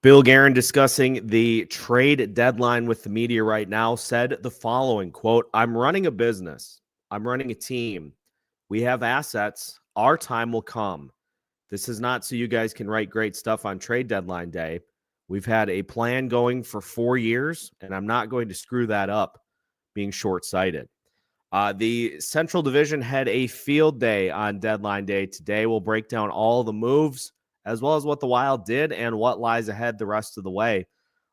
Bill Guerin, discussing the trade deadline with the media right now, said the following, quote, "I'm running a business. I'm running a team. We have assets. Our time will come. This is not so you guys can write great stuff on trade deadline day. We've had a plan going for 4 years, and I'm not going to screw that up being short-sighted." The Central Division had a field day on deadline day today. We'll break down all the moves, as well as what the Wild did and what lies ahead the rest of the way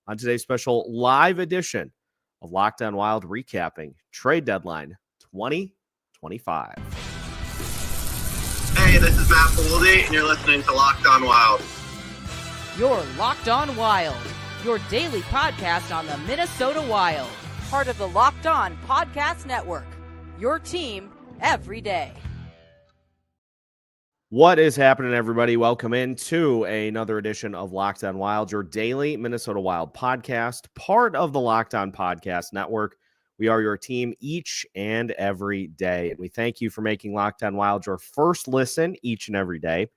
on today's special live edition of Locked On Wild, recapping trade deadline 2025. Hey, this is Matt Boldy, and you're listening to Locked On Wild. You're Locked On Wild, your daily podcast on the Minnesota Wild, part of the Locked On Podcast Network, your team every day. What is happening, everybody? Welcome into another edition of Locked On Wild, your daily Minnesota Wild podcast, part of the Locked On Podcast Network. We are your team each and every day, and we thank you for making Locked On Wild your first listen each and every day.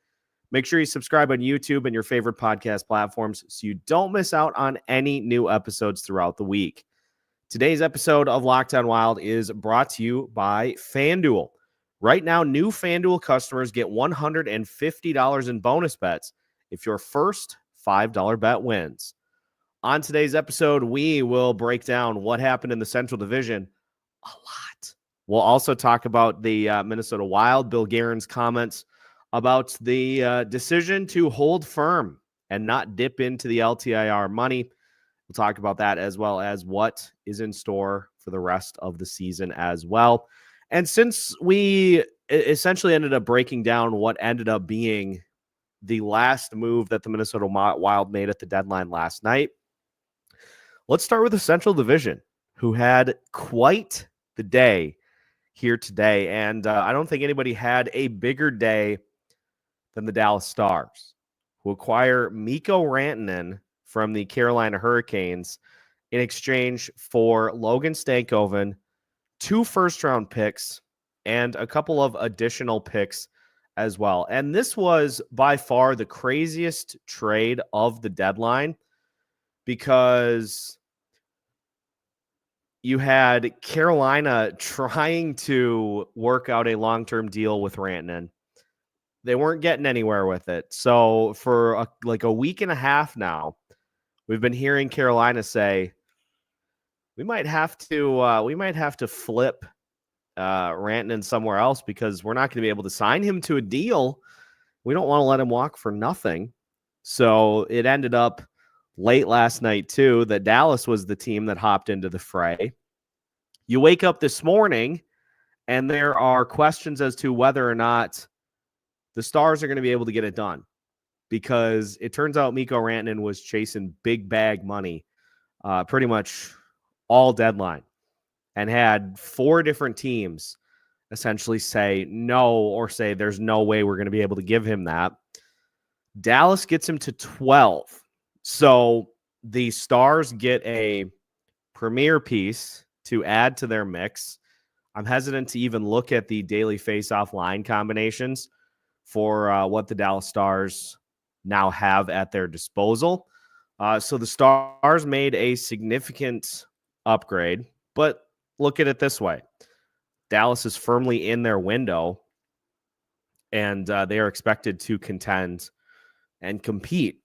Make sure you subscribe on YouTube and your favorite podcast platforms so you don't miss out on any new episodes throughout the week. Today's episode of Locked On Wild is brought to you by FanDuel. Right now, new FanDuel customers get $150 in bonus bets if your first $5 bet wins. On today's episode, we will break down what happened in the Central Division a lot. We'll also talk about the Minnesota Wild, Bill Guerin's comments about the decision to hold firm and not dip into the LTIR money. We'll talk about that, as well as what is in store for the rest of the season as well. And since we essentially ended up breaking down what ended up being the last move that the Minnesota Wild made at the deadline last night, let's start with the Central Division, who had quite the day here today. And I don't think anybody had a bigger day than the Dallas Stars, who acquire Mikko Rantanen from the Carolina Hurricanes in exchange for Logan Stankoven, 2 first-round picks, and a couple of additional picks as well. And this was by far the craziest trade of the deadline, because you had Carolina trying to work out a long-term deal with Rantanen. They weren't getting anywhere with it. So for a week and a half now, we've been hearing Carolina say, we might have to flip Rantanen somewhere else, because we're not going to be able to sign him to a deal. We don't want to let him walk for nothing. So it ended up late last night, too, that Dallas was the team that hopped into the fray. You wake up this morning, and there are questions as to whether or not the Stars are going to be able to get it done, because it turns out Mikko Rantanen was chasing big bag money pretty much all deadline, and had 4 different teams essentially say no, or say there's no way we're going to be able to give him that. Dallas gets him to 12. So the Stars get a premier piece to add to their mix. I'm hesitant to even look at the daily face-off line combinations for what the Dallas Stars now have at their disposal. So the Stars made a significant upgrade, but look at it this way. Dallas is firmly in their window, and they are expected to contend and compete.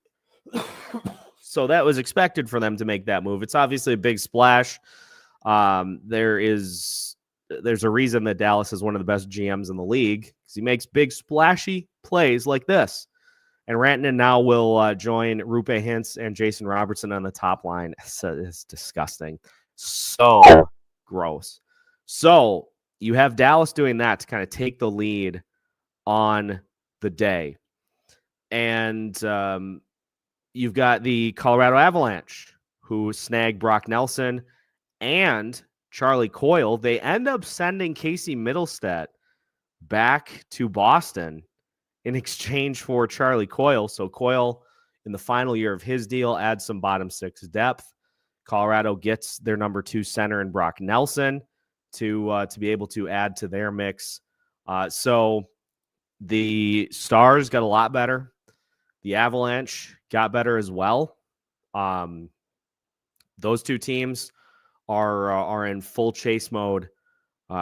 So that was expected for them to make that move. It's obviously a big splash. There's a reason that Dallas is one of the best GMs in the league, because he makes big splashy plays like this. And Rantanen now will join Rupe Hintz and Jason Robertson on the top line. It's disgusting. So gross. So you have Dallas doing that to kind of take the lead on the day. And you've got the Colorado Avalanche, who snagged Brock Nelson and Charlie Coyle. They end up sending Casey Middlestat back to Boston in exchange for Charlie Coyle. So Coyle, in the final year of his deal, adds some bottom 6 depth. Colorado gets their number 2 center in Brock Nelson to be able to add to their mix. So the Stars got a lot better. The Avalanche got better as well. Those two teams are in full chase mode,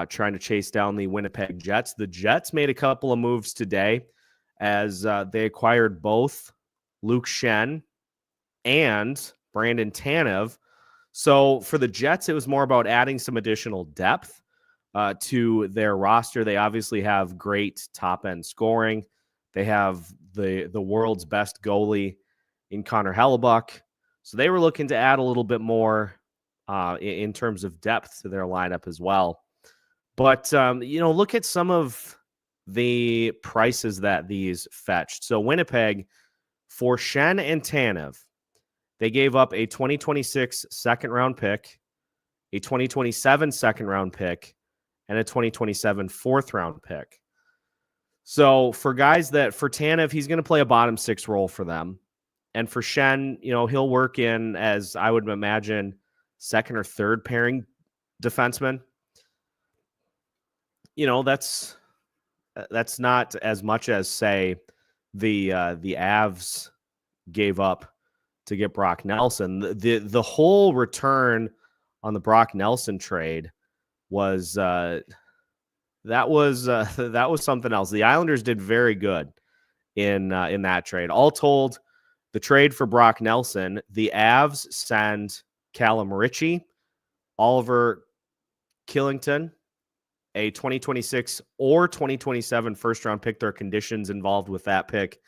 trying to chase down the Winnipeg Jets. The Jets made a couple of moves today as they acquired both Luke Schenn and Brandon Tanev. So for the Jets, it was more about adding some additional depth to their roster. They obviously have great top-end scoring. They have the world's best goalie in Connor Hellebuck. So they were looking to add a little bit more in terms of depth to their lineup as well. But, look at some of the prices that these fetched. So Winnipeg, for Schenn and Tanev, they gave up a 2026 second-round pick, a 2027 second-round pick, and a 2027 fourth-round pick. So for Tanev, he's going to play a bottom six role for them. And for Schenn, he'll work in, as I would imagine, second or third pairing defenseman. That's not as much as, say, the Avs gave up to get Brock Nelson. The whole return on the Brock Nelson trade was that was something else. The Islanders did very good in that trade. All told, the trade for Brock Nelson, the Avs send Callum Ritchie, Oliver Killington, a 2026 or 2027 first-round pick. There are conditions involved with that pick.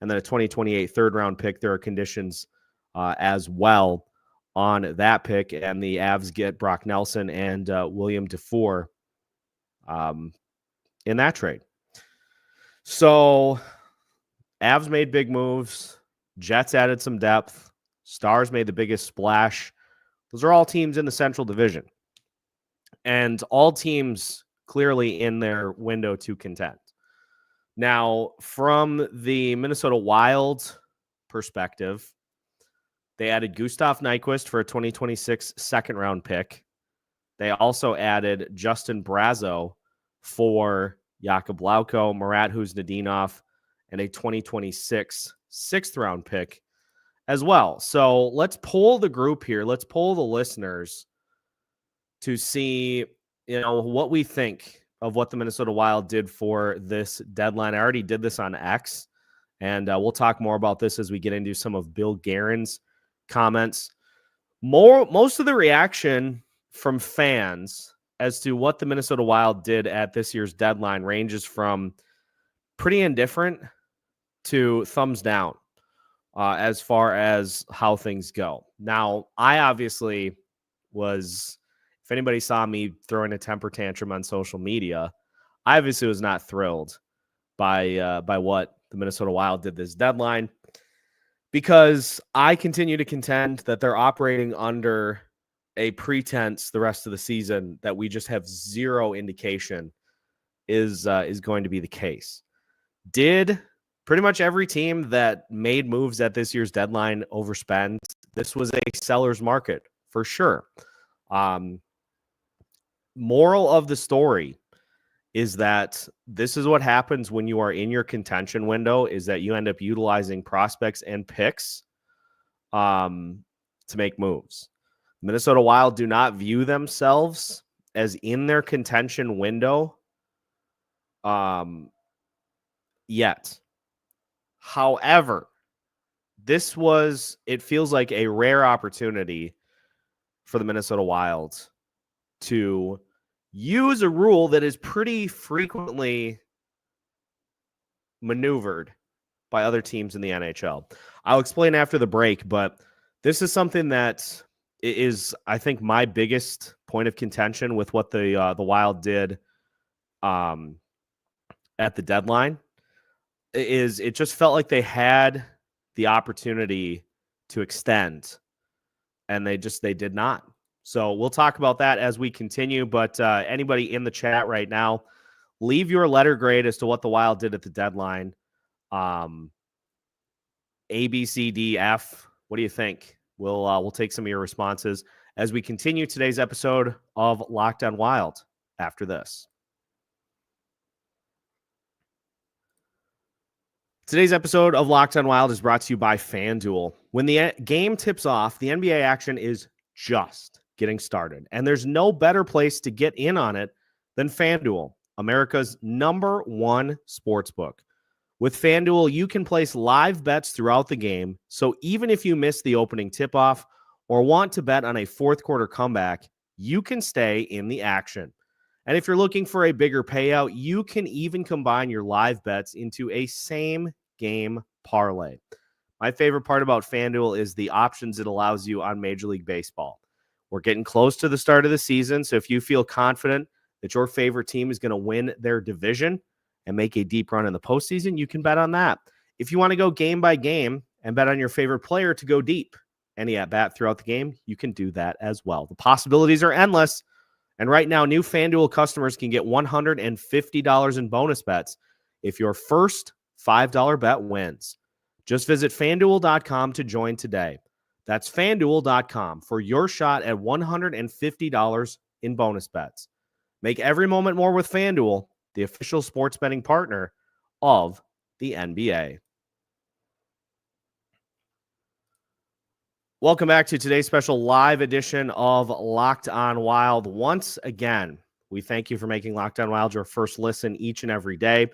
And then a 2028 third-round pick. There are conditions as well on that pick. And the Avs get Brock Nelson and William Dufour in that trade. So Avs made big moves. Jets added some depth. Stars made the biggest splash. Those are all teams in the Central Division. And all teams clearly in their window to contend. Now, from the Minnesota Wild perspective, they added Gustav Nyquist for a 2026 second-round pick. They also added Justin Brazeau for Jakub Lauko, Marat Huznadinov, and a 2026 sixth-round pick as well. So let's poll the group here. Let's poll the listeners to see, what we think of what the Minnesota Wild did for this deadline. I already did this on X, and we'll talk more about this as we get into some of Bill Guerin's comments. Most of the reaction from fans as to what the Minnesota Wild did at this year's deadline ranges from pretty indifferent to thumbs down as far as how things go. Now, I obviously was, if anybody saw me throwing a temper tantrum on social media, I obviously was not thrilled by what the Minnesota Wild did this deadline, because I continue to contend that they're operating under a pretense the rest of the season that we just have zero indication is going to be the case. Did pretty much every team that made moves at this year's deadline overspend? This was a seller's market for sure. Moral of the story is that this is what happens when you are in your contention window, is that you end up utilizing prospects and picks to make moves. Minnesota Wild do not view themselves as in their contention window yet. However, it feels like a rare opportunity for the Minnesota Wild to use a rule that is pretty frequently maneuvered by other teams in the NHL. I'll explain after the break, but this is something that is, I think, my biggest point of contention with what the Wild did at the deadline. It just felt like they had the opportunity to extend, and they did not. So we'll talk about that as we continue. But anybody in the chat right now, leave your letter grade as to what the Wild did at the deadline. A, B, C, D, F. What do you think? We'll take some of your responses as we continue today's episode of Locked On Wild after this. Today's episode of Locked on Wild is brought to you by FanDuel. When the game tips off, the NBA action is just getting started, and there's no better place to get in on it than FanDuel, America's #1 sportsbook. With FanDuel, you can place live bets throughout the game, so even if you miss the opening tip-off or want to bet on a fourth quarter comeback, you can stay in the action. And if you're looking for a bigger payout, you can even combine your live bets into a same-game parlay. My favorite part about FanDuel is the options it allows you on Major League Baseball. We're getting close to the start of the season, so if you feel confident that your favorite team is going to win their division and make a deep run in the postseason, you can bet on that. If you want to go game by game and bet on your favorite player to go deep any at bat throughout the game, you can do that as well. The possibilities are endless. And right now, new FanDuel customers can get $150 in bonus bets if your first $5 bet wins. Just visit FanDuel.com to join today. That's FanDuel.com for your shot at $150 in bonus bets. Make every moment more with FanDuel, the official sports betting partner of the NBA. Welcome back to today's special live edition of Locked on Wild. Once again, we thank you for making Locked on Wild your first listen each and every day.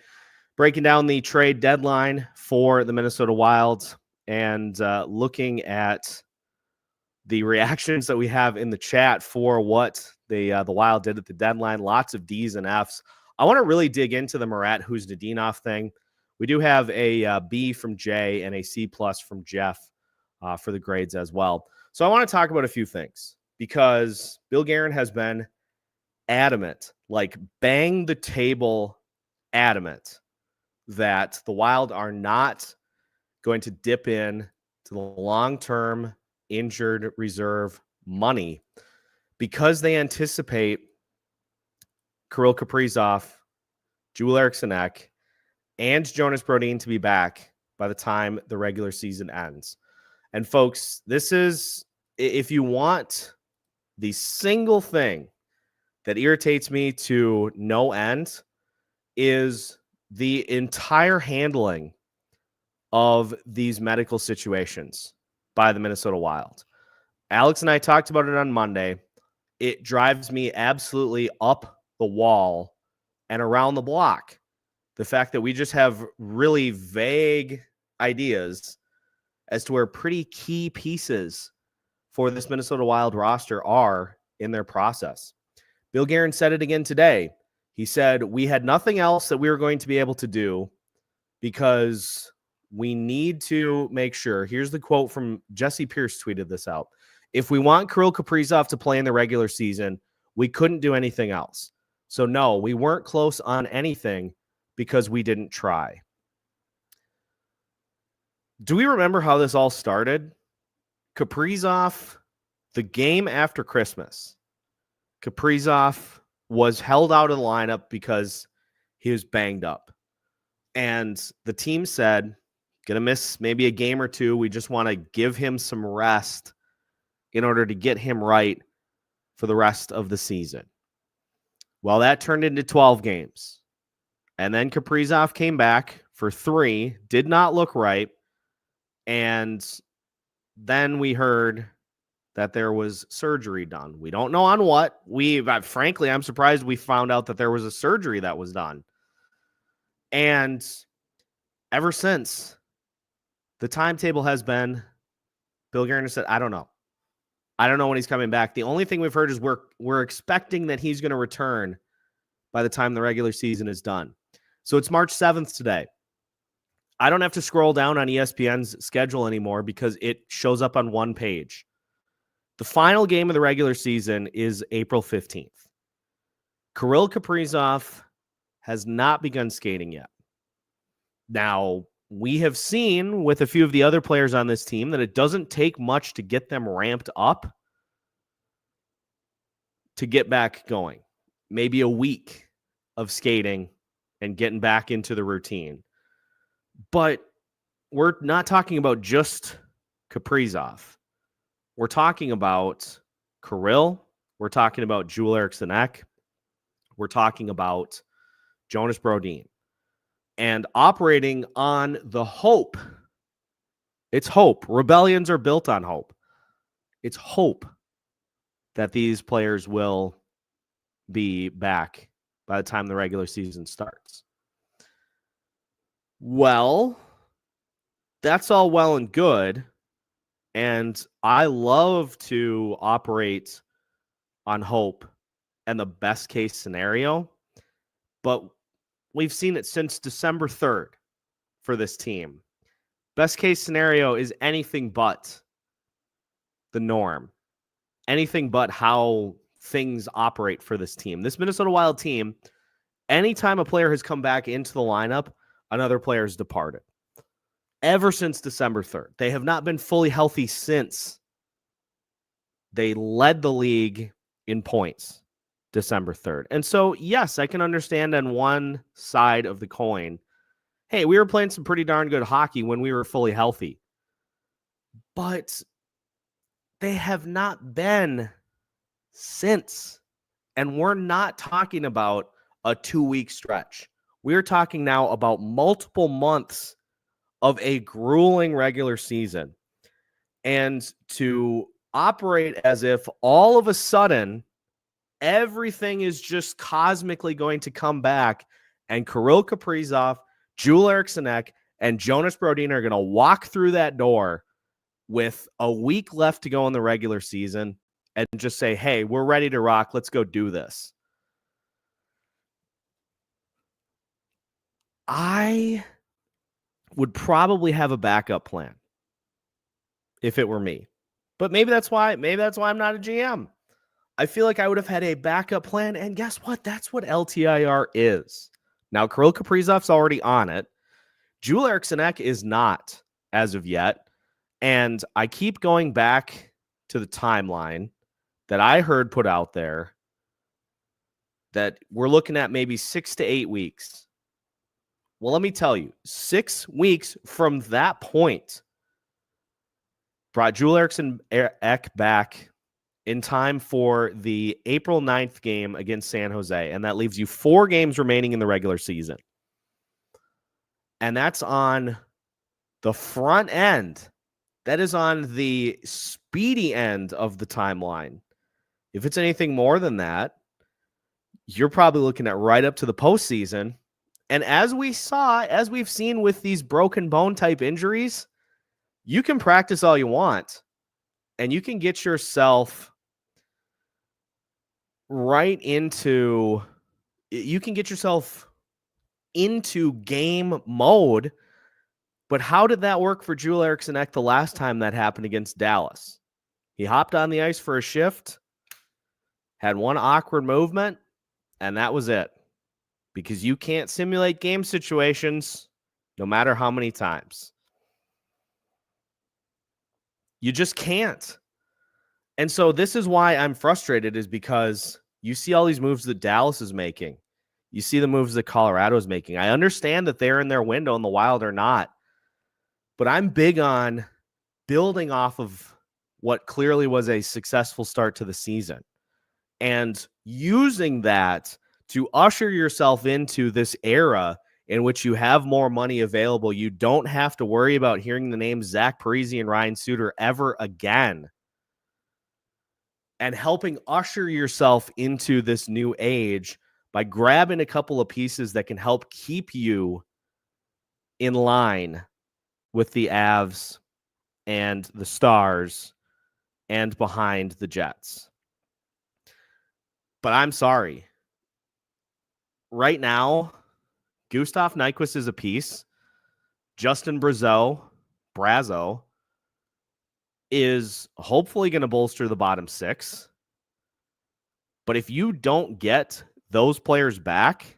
Breaking down the trade deadline for the Minnesota Wild and looking at the reactions that we have in the chat for what the Wild did at the deadline. Lots of D's and F's. I want to really dig into the Murat Huzdadinov thing. We do have a B from Jay and a C+ from Jeff for the grades as well. So I want to talk about a few things because Bill Guerin has been adamant, like bang the table adamant, that the Wild are not going to dip in to the long-term injured reserve money because they anticipate Kirill Kaprizov, Joel Eriksson Ek, and Jonas Brodin to be back by the time the regular season ends. And folks, this is, if you want the single thing that irritates me to no end, is the entire handling of these medical situations by the Minnesota Wild. Alex and I talked about it on Monday. It drives me absolutely up the wall and around the block. The fact that we just have really vague ideas as to where pretty key pieces for this Minnesota Wild roster are in their process. Bill Guerin said it again today. He said, we had nothing else that we were going to be able to do because we need to make sure. Here's the quote from Jesse Pierce, tweeted this out. If we want Kirill Kaprizov to play in the regular season, we couldn't do anything else. So no, we weren't close on anything because we didn't try. Do we remember how this all started? Kaprizov, the game after Christmas, Kaprizov was held out of the lineup because he was banged up. And the team said, gonna miss maybe a game or two. We just want to give him some rest in order to get him right for the rest of the season. Well, that turned into 12 games. And then Kaprizov came back for 3, did not look right. And then we heard that there was surgery done. We don't know on what. Frankly, I'm surprised we found out that there was a surgery that was done. And ever since, the timetable has been, Bill Guerin said, I don't know. I don't know when he's coming back. The only thing we've heard is we're expecting that he's going to return by the time the regular season is done. So it's March 7th today. I don't have to scroll down on ESPN's schedule anymore because it shows up on one page. The final game of the regular season is April 15th. Kirill Kaprizov has not begun skating yet. Now, we have seen with a few of the other players on this team that it doesn't take much to get them ramped up to get back going. Maybe a week of skating and getting back into the routine. But we're not talking about just Kaprizov. We're talking about Kirill. We're talking about Joel Eriksson Ek. We're talking about Jonas Brodin. and operating on the hope. It's hope. Rebellions are built on hope. It's hope that these players will be back by the time the regular season starts. Well, that's all well and good. And I love to operate on hope and the best case scenario. But we've seen it since December 3rd for this team. Best case scenario is anything but the norm. Anything but how things operate for this team. This Minnesota Wild team, anytime a player has come back into the lineup, another player has departed. Ever since December 3rd. They have not been fully healthy since they led the league in points December 3rd. And so, yes, I can understand on one side of the coin, hey, we were playing some pretty darn good hockey when we were fully healthy. But they have not been since. And we're not talking about a 2-week stretch. We're talking now about multiple months of a grueling regular season. And to operate as if all of a sudden everything is just cosmically going to come back and Kirill Kaprizov, Joel Eriksson Ek, and Jonas Brodin are going to walk through that door with a week left to go in the regular season and just say, hey, we're ready to rock. Let's go do this. I would probably have a backup plan if it were me. But maybe that's why I'm not a GM. I feel like I would have had a backup plan, and guess what? That's what LTIR is. Now, Kirill Kaprizov's already on it. Joel Eriksson Ek is not as of yet. And I keep going back to the timeline that I heard put out there that we're looking at maybe 6 to 8 weeks. Well, let me tell you, 6 weeks from that point brought Joel Eriksson Ek back in time for the April 9th game against San Jose. And that leaves you 4 games remaining in the regular season. And that's on the front end. That is on the speedy end of the timeline. If it's anything more than that, you're probably looking at right up to the postseason. And as we've seen with these broken bone type injuries, you can practice all you want and you can get yourself into game mode. But how did that work for Joel Eriksson Ek the last time that happened against Dallas? He hopped on the ice for a shift, had one awkward movement, and that was it. Because you can't simulate game situations no matter how many times. You just can't. And so this is why I'm frustrated, is because you see all these moves that Dallas is making. You see the moves that Colorado is making. I understand that they're in their window and the Wild are not. But I'm big on building off of what clearly was a successful start to the season and using that to usher yourself into this era in which you have more money available. You don't have to worry about hearing the names Zach Parise and Ryan Suter ever again. And helping usher yourself into this new age by grabbing a couple of pieces that can help keep you in line with the Avs and the Stars and behind the Jets. But I'm sorry. Right now, Gustav Nyquist is a piece. Justin Brazeau is hopefully going to bolster the bottom 6. But if you don't get those players back,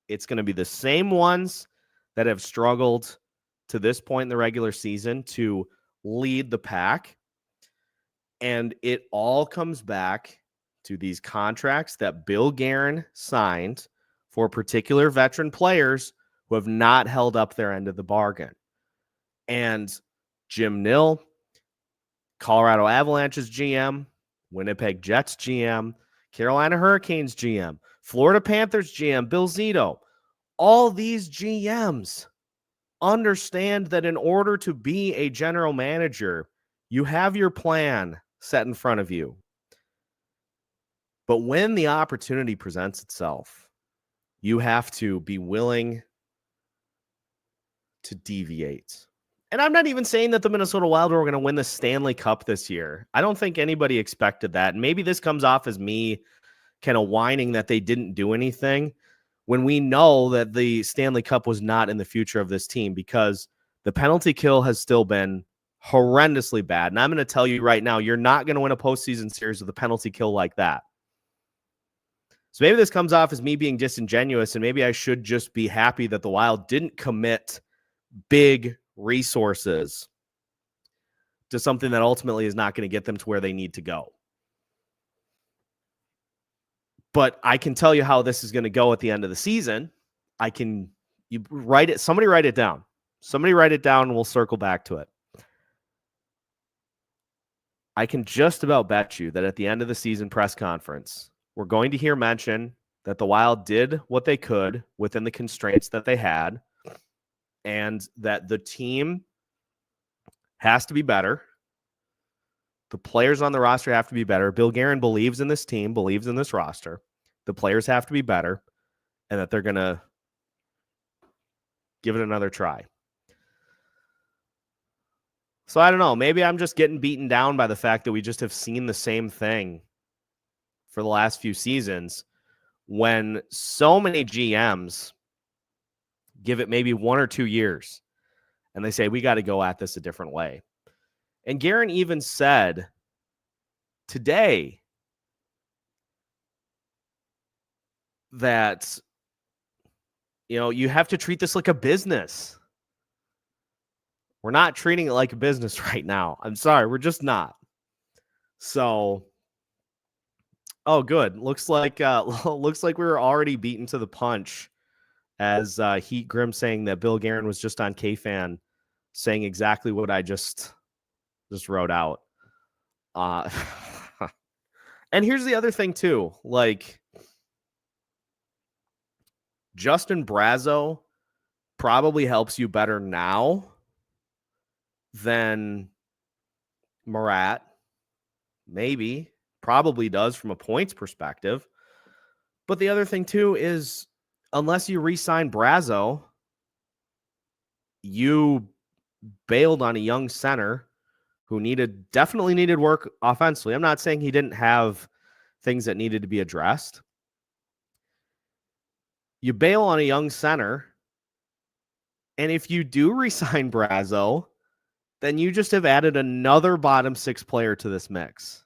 it's going to be the same ones that have struggled to this point in the regular season to lead the pack. And it all comes back to these contracts that Bill Guerin signed for particular veteran players who have not held up their end of the bargain. And Jim Nill, Colorado Avalanche's GM, Winnipeg Jets GM, Carolina Hurricanes GM, Florida Panthers GM, Bill Zito, all these GMs understand that in order to be a general manager, you have your plan set in front of you. But when the opportunity presents itself, you have to be willing to deviate. And I'm not even saying that the Minnesota Wild were going to win the Stanley Cup this year. I don't think anybody expected that. And maybe this comes off as me kind of whining that they didn't do anything when we know that the Stanley Cup was not in the future of this team, because the penalty kill has still been horrendously bad. And I'm going to tell you right now, you're not going to win a postseason series with a penalty kill like that. So maybe this comes off as me being disingenuous, and maybe I should just be happy that the Wild didn't commit big resources to something that ultimately is not going to get them to where they need to go. But I can tell you how this is going to go at the end of the season. You write it. Somebody write it down. Somebody write it down and we'll circle back to it. I can just about bet you that at the end of the season press conference, we're going to hear mention that the Wild did what they could within the constraints that they had, and that the team has to be better. The players on the roster have to be better. Bill Guerin believes in this team, believes in this roster. The players have to be better, and that they're going to give it another try. So I don't know. Maybe I'm just getting beaten down by the fact that we just have seen the same thing for the last few seasons, when so many GMs give it maybe 1 or 2 years and they say, we got to go at this a different way. And Guerin even said today that, you have to treat this like a business. We're not treating it like a business right now. I'm sorry. We're just not. So, oh, good. Looks like we were already beaten to the punch, as Heat Grim saying that Bill Guerin was just on K-Fan saying exactly what I just wrote out. And here's the other thing too. Like, Justin Brazeau probably helps you better now than Murat. Maybe. Probably does from a points perspective. But the other thing too is, unless you re-sign Brazeau, you bailed on a young center who definitely needed work offensively. I'm not saying he didn't have things that needed to be addressed. You bail on a young center, and if you do re-sign Brazeau, then you just have added another bottom 6 player to this mix.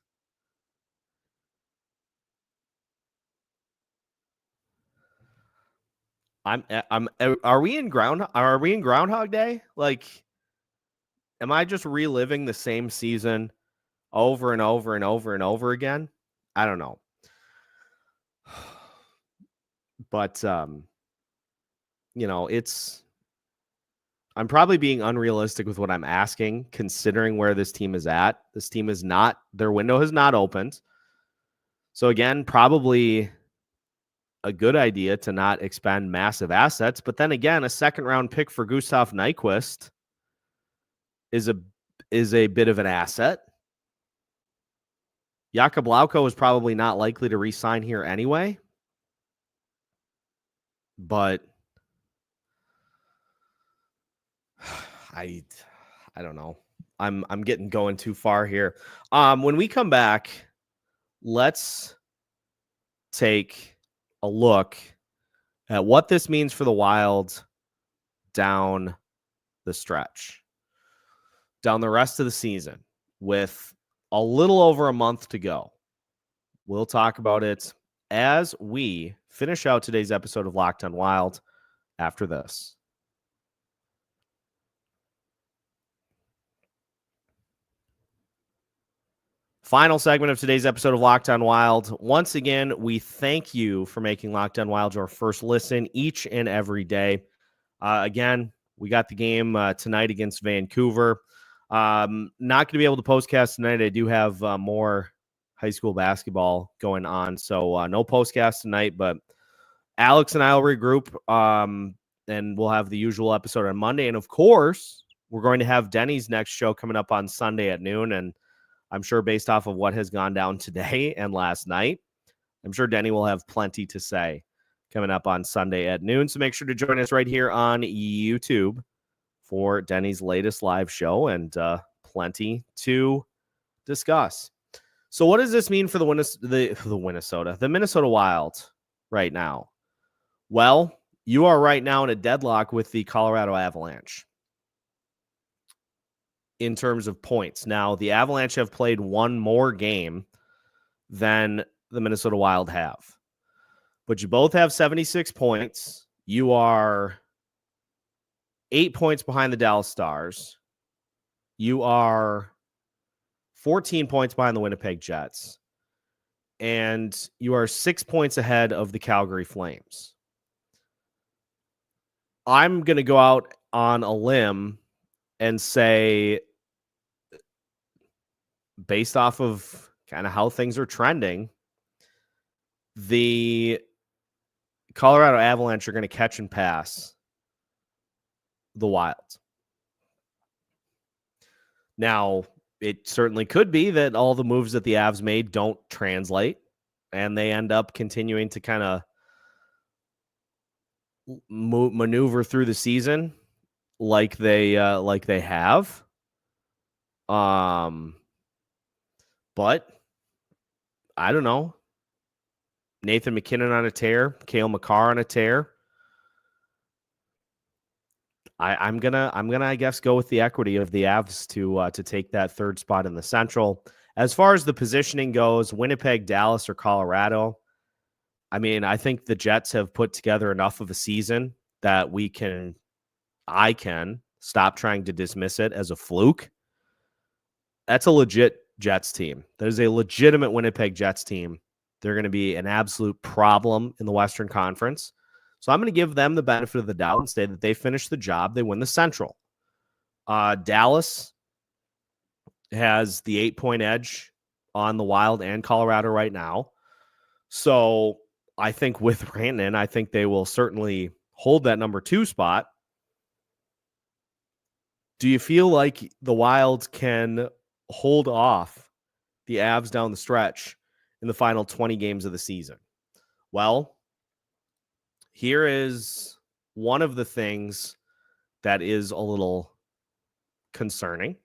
Are we in Groundhog Day? Like, am I just reliving the same season over and over and over and over again? I don't know. But I'm probably being unrealistic with what I'm asking, considering where this team is at. This team their window has not opened. So again, probably a good idea to not expend massive assets. But then again, a second-round pick for Gustav Nyquist is a bit of an asset. Jakub Lauko is probably not likely to re-sign here anyway. But I don't know. I'm getting going too far here. When we come back, let's take a look at what this means for the Wild down the stretch, down the rest of the season, with a little over a month to go. We'll talk about it as we finish out today's episode of Locked on Wild after this. Final segment of today's episode of Locked on Wild. Once again, we thank you for making Locked on Wild your first listen each and every day. Again, we got the game tonight against Vancouver. Not going to be able to postcast tonight. I do have more high school basketball going on, so no postcast tonight. But Alex and I will regroup, and we'll have the usual episode on Monday. And of course, we're going to have Denny's next show coming up on Sunday at noon. And I'm sure based off of what has gone down today and last night, I'm sure Denny will have plenty to say coming up on Sunday at noon. So make sure to join us right here on YouTube for Denny's latest live show, and plenty to discuss. So what does this mean for the Minnesota Wild right now? Well, you are right now in a deadlock with the Colorado Avalanche in terms of points. Now, the Avalanche have played one more game than the Minnesota Wild have, but you both have 76 points. You are 8 points behind the Dallas Stars. You are 14 points behind the Winnipeg Jets. And you are 6 points ahead of the Calgary Flames. I'm going to go out on a limb and say, based off of kind of how things are trending, the Colorado Avalanche are going to catch and pass the Wild. Now, it certainly could be that all the moves that the Avs made don't translate, and they end up continuing to kind of maneuver through the season like they have. But I don't know. Nathan McKinnon on a tear, Cale Makar on a tear. I'm gonna I guess go with the equity of the Avs to take that third spot in the Central. As far as the positioning goes, Winnipeg, Dallas, or Colorado, I mean, I think the Jets have put together enough of a season that I can stop trying to dismiss it as a fluke. That's a legit Jets team. There's a legitimate Winnipeg Jets team. They're going to be an absolute problem in the Western Conference. So I'm going to give them the benefit of the doubt and say that they finish the job. They win the Central. Dallas has the 8-point edge on the Wild and Colorado right now. So I think with Rantanen, I think they will certainly hold that number 2 spot. Do you feel like the Wild can hold off the Avs down the stretch in the final 20 games of the season? Well, here is one of the things that is a little concerning.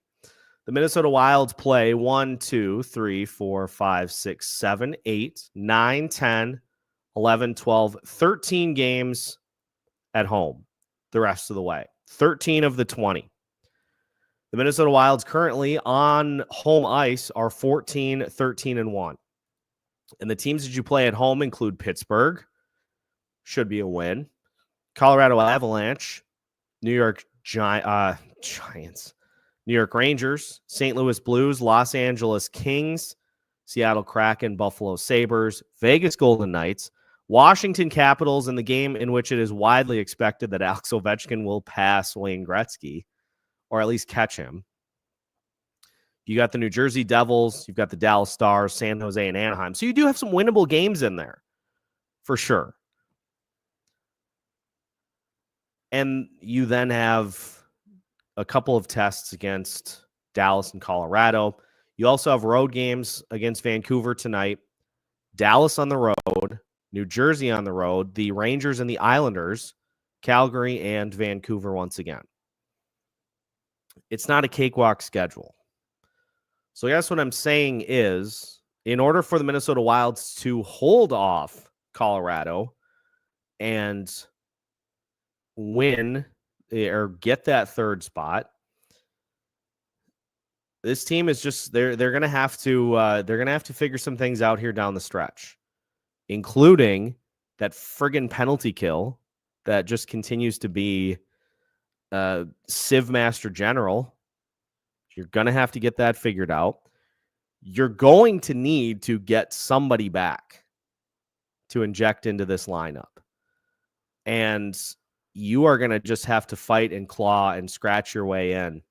The Minnesota Wild play 1, 2, 3, 4, 5, 6, 7, 8, 9, 10, 11, 12, 13 games at home the rest of the way. 13 of the 20. The Minnesota Wilds currently on home ice are 14, 13, and 1. And the teams that you play at home include Pittsburgh, should be a win, Colorado Avalanche, New York Giants, New York Rangers, St. Louis Blues, Los Angeles Kings, Seattle Kraken, Buffalo Sabres, Vegas Golden Knights, Washington Capitals, in the game in which it is widely expected that Alex Ovechkin will pass Wayne Gretzky, or at least catch him. You got the New Jersey Devils, you've got the Dallas Stars, San Jose, and Anaheim. So you do have some winnable games in there, for sure. And you then have a couple of tests against Dallas and Colorado. You also have road games against Vancouver tonight, Dallas on the road, New Jersey on the road, the Rangers and the Islanders, Calgary, and Vancouver once again. It's not a cakewalk schedule. So I guess what I'm saying is, in order for the Minnesota Wilds to hold off Colorado and win or get that third spot, this team is just they're going to have to figure some things out here down the stretch, including that friggin' penalty kill that just continues to be Civ Master General. You're going to have to get that figured out. You're going to need to get somebody back to inject into this lineup. And you are going to just have to fight and claw and scratch your way in.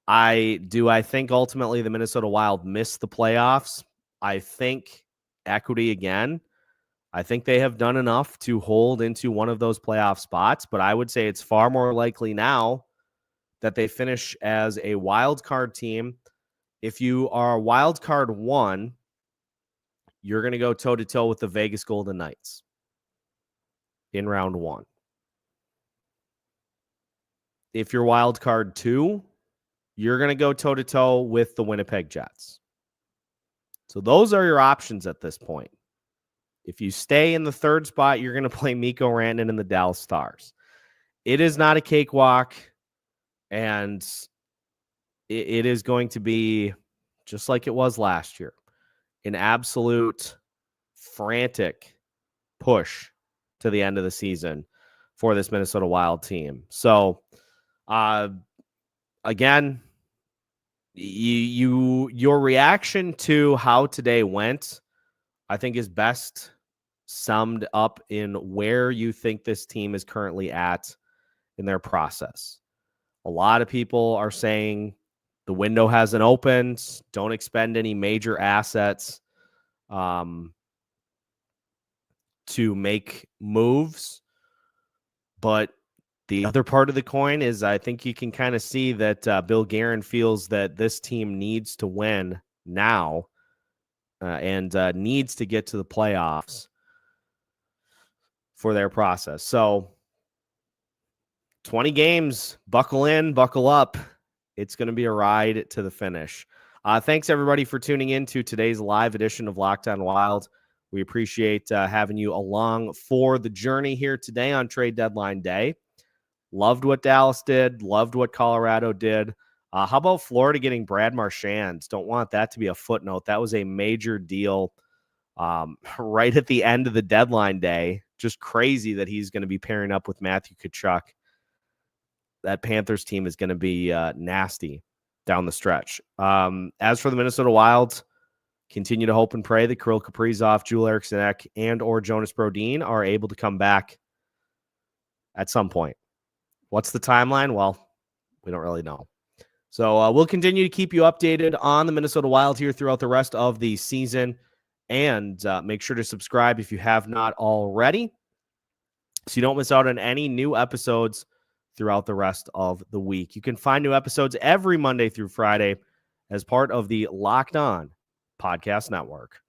I think ultimately the Minnesota Wild missed the playoffs. I think equity again. I think they have done enough to hold into one of those playoff spots, but I would say it's far more likely now that they finish as a wild card team. If you are wild card 1, you're going to go toe-to-toe with the Vegas Golden Knights in round 1. If you're wild card 2, you're going to go toe-to-toe with the Winnipeg Jets. So those are your options at this point. If you stay in the 3rd spot, you're going to play Mikko Rantanen and the Dallas Stars. It is not a cakewalk, and it is going to be just like it was last year, an absolute frantic push to the end of the season for this Minnesota Wild team. So, again, your reaction to how today went, I think, is best summed up in where you think this team is currently at in their process. A lot of people are saying the window hasn't opened, don't expend any major assets to make moves. But the other part of the coin is I think you can kind of see that Bill Guerin feels that this team needs to win now and needs to get to the playoffs for their process. So 20 games, buckle in, buckle up. It's going to be a ride to the finish. Thanks, everybody, for tuning in to today's live edition of Locked On Wild. We appreciate having you along for the journey here today on trade deadline day. Loved what Dallas did. Loved what Colorado did. How about Florida getting Brad Marchand? Don't want that to be a footnote. That was a major deal right at the end of the deadline day. Just crazy that he's going to be pairing up with Matthew Tkachuk. That Panthers team is going to be nasty down the stretch. As for the Minnesota Wild, continue to hope and pray that Kirill Kaprizov, Joel Eriksson and or Jonas Brodin are able to come back at some point. What's the timeline? Well, we don't really know. So we'll continue to keep you updated on the Minnesota Wild here throughout the rest of the season. And make sure to subscribe if you have not already, so you don't miss out on any new episodes throughout the rest of the week. You can find new episodes every Monday through Friday as part of the Locked On Podcast Network.